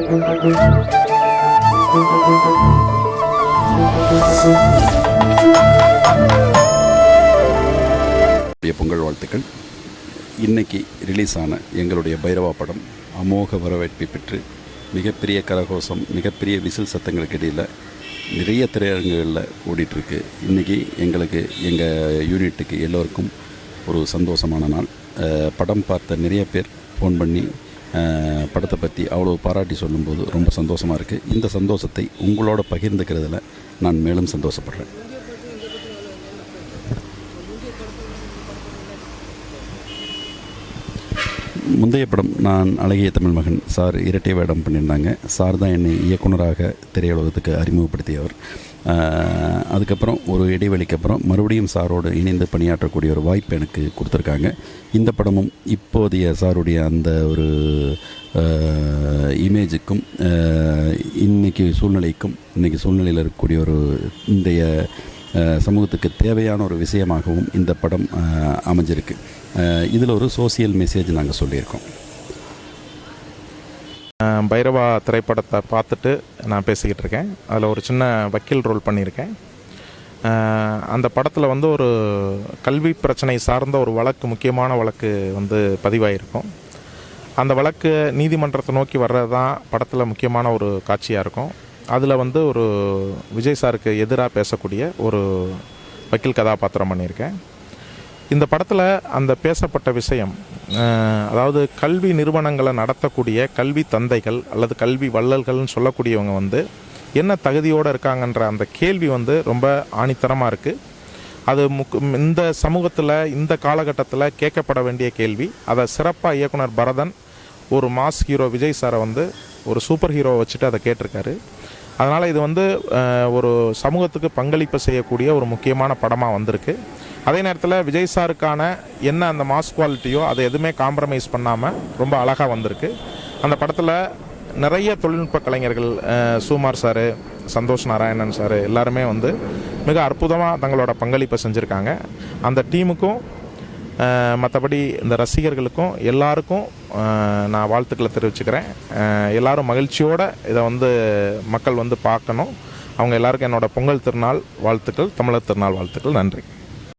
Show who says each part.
Speaker 1: பொங்கல் வாழ்த்துக்கள். இன்னைக்கு ரிலீஸ் ஆன எங்களுடைய பைரவா படம் அமோக வரவேற்பை பெற்று மிகப்பெரிய கரகோஷம், மிகப்பெரிய விசில் சத்தங்களுக்கு இடையில் நிறைய திரையரங்குகளில் ஓடிட்டுருக்கு. இன்றைக்கி எங்களுக்கு எங்கள் யூனிட்டுக்கு எல்லோருக்கும் ஒரு சந்தோஷமான நாள். படம் பார்த்த நிறைய பேர் ஃபோன் பண்ணி படத்தை பற்றி அவ்வளோ பாராட்டி சொல்லும்போது ரொம்ப சந்தோஷமாக இருக்குது. இந்த சந்தோஷத்தை உங்களோட பகிர்ந்துக்கிறதுல நான் மேலும் சந்தோஷப்படுறேன். முந்தைய படம் நான் அழகிய தமிழ் மகன் சார் இரட்டை வேடம் பண்ணியிருந்தாங்க. சார் தான் என்னை இயக்குனராக திரையுலகத்துக்கு அறிமுகப்படுத்தியவர். அதுக்கப்புறம் ஒரு இடைவெளிக்கு அப்புறம் மறுபடியும் சாரோடு இணைந்து பணியாற்றக்கூடிய ஒரு வாய்ப்பு எனக்கு கொடுத்துருக்காங்க. இந்த படமும் இப்போதைய சாருடைய அந்த ஒரு இமேஜுக்கும் இன்றைக்கி சூழ்நிலையில் இருக்கக்கூடிய ஒரு இன்றைய சமூகத்துக்கு தேவையான ஒரு விஷயமாகவும் இந்த படம் அமைஞ்சிருக்கு. இதில் ஒரு சோசியல் மெசேஜ் நாங்கள் சொல்லியிருக்கோம்.
Speaker 2: பைரவா திரைப்படத்தை பார்த்துட்டு நான் பேசிக்கிட்டு இருக்கேன். அதில் ஒரு சின்ன வக்கீல் ரோல் பண்ணியிருக்கேன். அந்த படத்தில் வந்து ஒரு கல்வி பிரச்சனை சார்ந்த ஒரு வழக்கு, முக்கியமான வழக்கு வந்து பதிவாகிருக்கும். அந்த வழக்கு நீதிமன்றத்தை நோக்கி வர்றது தான் படத்தில் முக்கியமான ஒரு காட்சியாக இருக்கும். அதில் வந்து ஒரு விஜய் சாருக்கு எதிராக பேசக்கூடிய ஒரு வக்கீல் கதாபாத்திரம் பண்ணியிருக்கேன். இந்த படத்தில் அந்த பேசப்பட்ட விஷயம், அதாவது கல்வி நிறுவனங்களை நடத்தக்கூடிய கல்வி தந்தைகள் அல்லது கல்வி வள்ளல்கள்னு சொல்லக்கூடியவங்க வந்து என்ன தகுதியோடு இருக்காங்கன்ற அந்த கேள்வி வந்து ரொம்ப ஆணித்தரமாக இருக்குது. அது இந்த சமூகத்தில் இந்த காலகட்டத்தில் கேட்கப்பட வேண்டிய கேள்வி. அதை சிறப்பாக இயக்குனர் பரதன் ஒரு மாஸ் ஹீரோ விஜய் சாரை வந்து ஒரு சூப்பர் ஹீரோவை வச்சுட்டு அதை கேட்டிருக்காரு. அதனால் இது வந்து ஒரு சமூகத்துக்கு பங்களிப்பு செய்யக்கூடிய ஒரு முக்கியமான படமாக வந்திருக்கு. அதே நேரத்தில் விஜய் சாருக்கான என்ன அந்த மாஸ் குவாலிட்டியோ அதை எதுவுமே காம்ப்ரமைஸ் பண்ணாமல் ரொம்ப அழகாக வந்திருக்கு. அந்த படத்தில் நிறைய தொழில்நுட்ப கலைஞர்கள், சுமார் சார், சந்தோஷ் நாராயணன் சார் எல்லாருமே வந்து மிக அற்புதமாக தங்களோட பங்களிப்பை செஞ்சுருக்காங்க. அந்த டீமுக்கும் மற்றபடி இந்த ரசிகர்களுக்கும் எல்லாருக்கும் நான் வாழ்த்துக்களை தெரிவிச்சுக்கிறேன். எல்லோரும் மகிழ்ச்சியோடு இதை வந்து மக்கள் வந்து பார்க்கணும். அவங்க எல்லாருக்கும் என்னோடய பொங்கல் திருநாள் வாழ்த்துக்கள், தமிழர் திருநாள் வாழ்த்துக்கள். நன்றி.